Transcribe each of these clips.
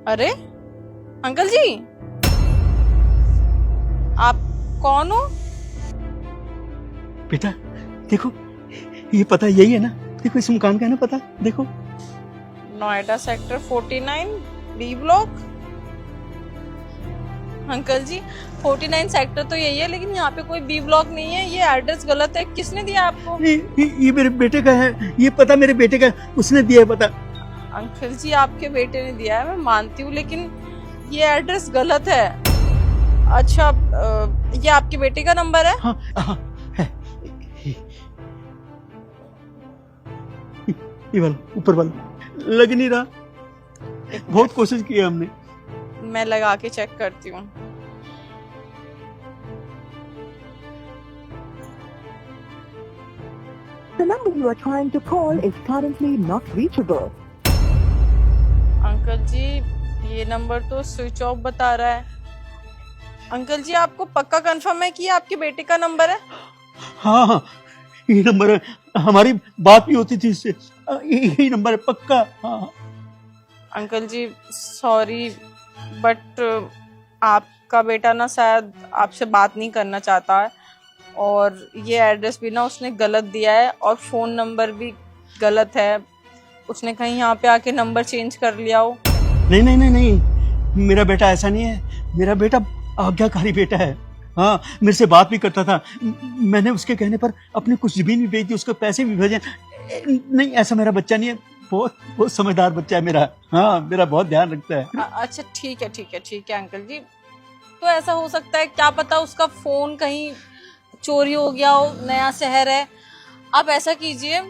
अरे अंकल जी, आप कौन हो? बेटा देखो, ये पता यही है ना? देखो इस मकान का है ना पता, देखो। Noida sector 49 B block. Uncle ji 49 sector तो यही है, लेकिन यहाँ पे कोई बी ब्लॉक नहीं है। ये एड्रेस गलत है। किसने दिया आपको? ये मेरे बेटे का है, ये पता मेरे बेटे का, उसने दिया है पता। अंकल जी आपके बेटे ने दिया है, मैं मानती हूँ, लेकिन ये एड्रेस गलत है। अच्छा, ये आपके बेटे का नंबर है? हाँ, हाँ है। ये वाला ऊपर वाला लग नहीं रहा, बहुत कोशिश की है हमने। मैं लगा के चेक करती हूँ। The number you are trying to call is currently not reachable. Uncle ji ये नंबर तो स्विच ऑफ बता रहा है। अंकल जी आपको पक्का कंफर्म है कि ये आपके बेटे का नंबर है? हाँ हाँ, ये नंबर है, हमारी बात भी होती थी इससे, यही नंबर है पक्का। हाँ अंकल जी सॉरी, बट आपका बेटा ना शायद आपसे बात नहीं करना चाहता है, और ये एड्रेस भी ना उसने गलत दिया है, और फ़ोन नंबर भी गलत है। उसने कहीं यहाँ पे आके नंबर चेंज कर लिया हो। नहीं नहीं नहीं नहीं, मेरा बेटा ऐसा नहीं है, मेरा बेटा आज्ञाकारी बेटा है। हाँ, मेरे से बात भी करता था, मैंने उसके कहने पर अपनी कुछ जमीन भी बेच दी, उसको पैसे भी भेजे। नहीं, ऐसा मेरा बच्चा नहीं है, बहुत बहुत समझदार बच्चा है मेरा। हाँ, मेरा बहुत ध्यान रखता है। अच्छा ठीक है ठीक है ठीक है अंकल जी। तो ऐसा हो सकता है, क्या पता उसका फ़ोन कहीं चोरी हो गया हो, नया शहर है। आप ऐसा कीजिए,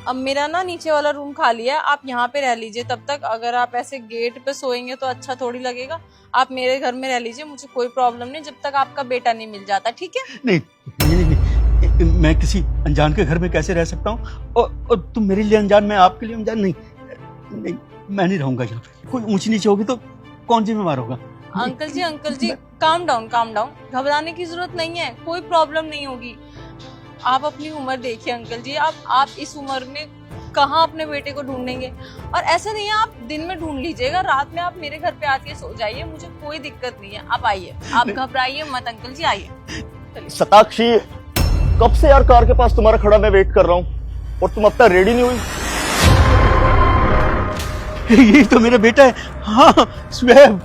अब मेरा ना नीचे वाला रूम खाली है, आप यहाँ पे रह लीजिए तब तक। अगर आप ऐसे गेट पे सोएंगे तो अच्छा थोड़ी लगेगा। आप मेरे घर में रह लीजिए, मुझे कोई प्रॉब्लम नहीं, जब तक आपका बेटा नहीं मिल जाता, ठीक है? नहीं नहीं नहीं, मैं किसी अनजान के घर में कैसे रह सकता हूँ? और तुम मेरे लिए अनजान, मैं आपके लिए अनजान? नहीं नहीं, मैं नहीं रहूंगा यहाँ पे। कोई ऊंच नीचे होगी तो कौन जिम्मेवार होगा? अंकल जी काम डाउन काम डाउन, घबराने की जरूरत नहीं है, कोई प्रॉब्लम नहीं होगी। आप अपनी उम्र देखिए अंकल जी, आप इस उम्र में कहाँ अपने बेटे को ढूंढेंगे? और ऐसा नहीं है, आप दिन में ढूंढ लीजिएगा, रात में आप मेरे घर पे आके सो जाइए, मुझे कोई दिक्कत नहीं है। आप आइए, आप घबराइए मत अंकल जी, आइए। शताक्षी, कब से यार कार के पास तुम्हारा खड़ा मैं वेट कर रहा हूँ, और तुम अब तक रेडी नहीं हुई। ये तो मेरा बेटा है। हाँ स्वेब,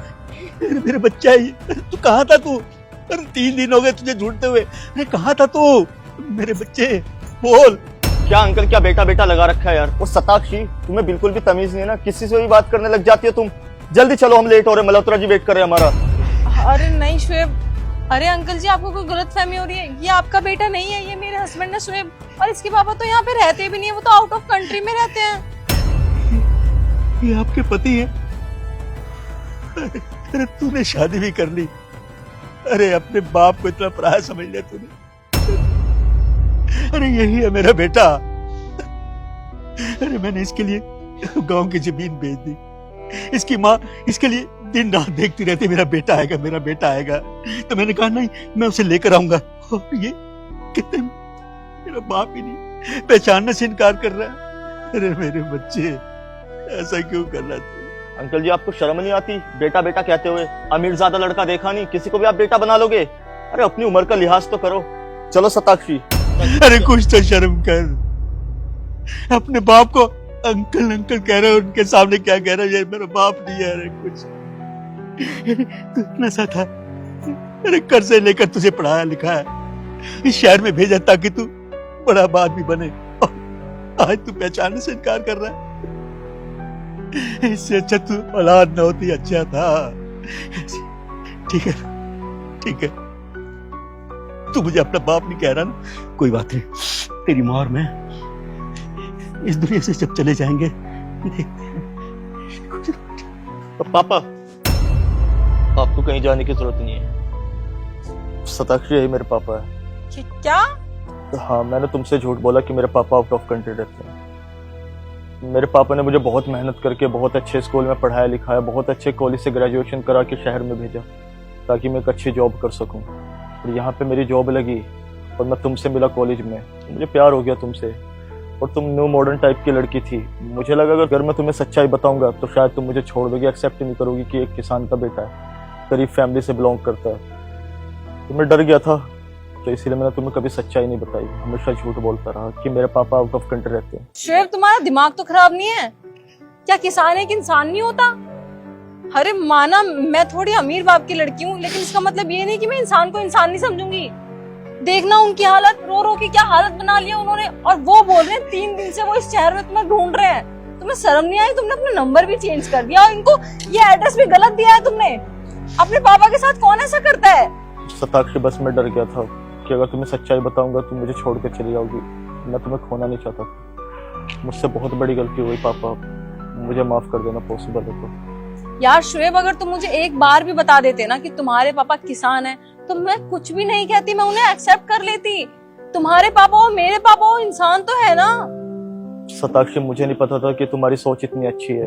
मेरा बच्चा है ये। तू कहाँ था तू? अरे 3 दिन हो गए तुझे ढूंढते हुए। अरे कहाँ था तू? मेरे बच्चे बोल। क्या अंकल, क्या बेटा बेटा लगा रखा है यार। और शताक्षी, तुम्हें बिल्कुल भी तमीज नहीं है ना, किसी से भी बात करने लग जाती है तुम। जल्दी चलो, हम लेट हो रहे हैं, मल्होत्रा जी वेट कर रहे हैं हमारा। अरे नहीं शुएब, अरे अंकल जी आपको कोई गलतफहमी हो रही है, ये आपका बेटा नहीं है, ये मेरे हस्बैंड है शुएब। और इसके पापा तो यहाँ पे रहते भी नहीं है, वो तो आउट ऑफ कंट्री में रहते हैं। ये आपके पति है? अरे तूने शादी भी कर ली, अरे अपने बाप को इतना पराया समझ लिया तूने। अरे यही है मेरा बेटा। अरे मैंने इसके लिए गांव की जमीन बेच दी, इसकी माँ इसके लिए दिन रात देखती रहती, मेरा बेटा आएगा मेरा बेटा आएगा। तो मैंने कहा नहीं, मैं उसे लेकर आऊंगा। और ये कितने, मेरा बाप ही नहीं, पहचानने से इनकार कर रहा है। अरे मेरे बच्चे, ऐसा क्यों कर रहा तू? अंकल जी, आपको शर्म नहीं आती बेटा बेटा कहते हुए? अमीरजादा लड़का देखा नहीं, किसी को भी आप बेटा बना लोगे? अरे अपनी उम्र का लिहाज तो करो। चलो शताक्षी। अरे कुछ तो शर्म कर, अपने बाप को अंकल अंकल कह रहे हो, उनके सामने क्या कह रहे हो? ये मेरा बाप नहीं है। अरे कुछ, तू इतना सा था, अरे कर्जे लेकर तुझे पढ़ाया लिखाया, इस शहर में भेजा ताकि तू बड़ा आदमी बने, और आज तू पहचानने से इनकार कर रहा है। इससे अच्छा तू औलाद न होती अच्छा था। ठीक है ठीक है, तू मुझे अपना बाप नहीं कह रहा ना, कोई बात नहीं। तेरी माँ और मैं इस दुनिया से जब चले जाएंगे देखते हैं। पापा, आपको कहीं जाने की जरूरत नहीं है, शताक्षी यही मेरे पापा है। क्या? हाँ, मैंने तुमसे झूठ बोला कि मेरे पापा आउट ऑफ कंट्री रहते हैं। मेरे पापा ने मुझे बहुत मेहनत करके बहुत अच्छे स्कूल में पढ़ाया लिखाया, बहुत अच्छे कॉलेज से ग्रेजुएशन करा के शहर में भेजा ताकि मैं एक अच्छी जॉब कर सकूं। और यहाँ पे मेरी जॉब लगी और मैं तुमसे मिला कॉलेज में, मुझे प्यार हो गया तुमसे, और तुम न्यू मॉडर्न टाइप की लड़की थी। मुझे लगा अगर मैं तुम्हें सच्चाई बताऊंगा तो शायद तुम मुझे छोड़ दोगी, एक्सेप्ट ही नहीं करोगी कि एक किसान का बेटा है, गरीब फैमिली से बिलोंग करता है। तो मैं डर गया था, तो इसीलिए मैंने तुम्हें कभी सच्चाई नहीं बताई, हमेशा झूठ बोलता रहा कि मेरे पापा आउट ऑफ कंट्री रहते हैं। शोएब तुम्हारा दिमाग तो खराब नहीं है क्या? किसान एक इंसान नहीं होता? अरे माना मैं थोड़ी अमीर बाप की लड़की हूँ, लेकिन इसका मतलब ये नहीं कि मैं इंसान को इंसान नहीं समझूंगी। देखना उनकी हालत, रो रो के क्या हालत बना लिया उन्होंने, और वो बोल रहे हैं 3 दिन से वो इस शहर में तुम्हें ढूंढ रहे हैं। तुम्हें शर्म नहीं आई? तुमने अपना नंबर भी चेंज कर दिया और इनको ये एड्रेस भी गलत दिया है तुमने। अपने पापा के साथ कौन ऐसा करता है? शताक्षी बस मैं डर गया था कि अगर तुम्हें सच्चाई बताऊंगा तुम मुझे छोड़कर चली जाओगी। मैं तुम्हें खोना नहीं चाहता था। मुझसे बहुत बड़ी गलती हुई पापा, मुझे माफ कर देना पॉसिबल है तो। यार शोएब, अगर तुम मुझे एक बार भी बता देते ना कि तुम्हारे पापा किसान हैं, तो मैं कुछ भी नहीं कहती, मैं उन्हें एक्सेप्ट कर लेती। तुम्हारे पापा हो मेरे पापा हो, इंसान तो है ना। शताक्षी मुझे नहीं पता था कि तुम्हारी सोच इतनी अच्छी है।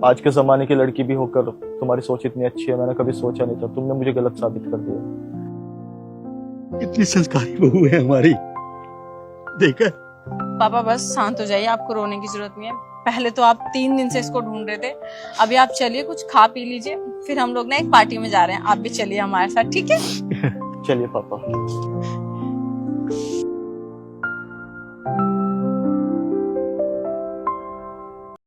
आज के जमाने की लड़की भी होकर तुम्हारी सोच इतनी अच्छी है, मैंने कभी सोचा नहीं था। तुमने मुझे गलत साबित कर दिया। कितनी संस्कारी बहू है हमारी, देखा। पापा बस शांत हो जाइए, आपको रोने की जरूरत नहीं है। पहले तो आप 3 दिन से इसको ढूंढ रहे थे, अभी आप चलिए कुछ खा पी लीजिए, फिर हम लोग ना एक पार्टी में जा रहे हैं, आप भी चलिए हमारे साथ, ठीक है? चलिए पापा।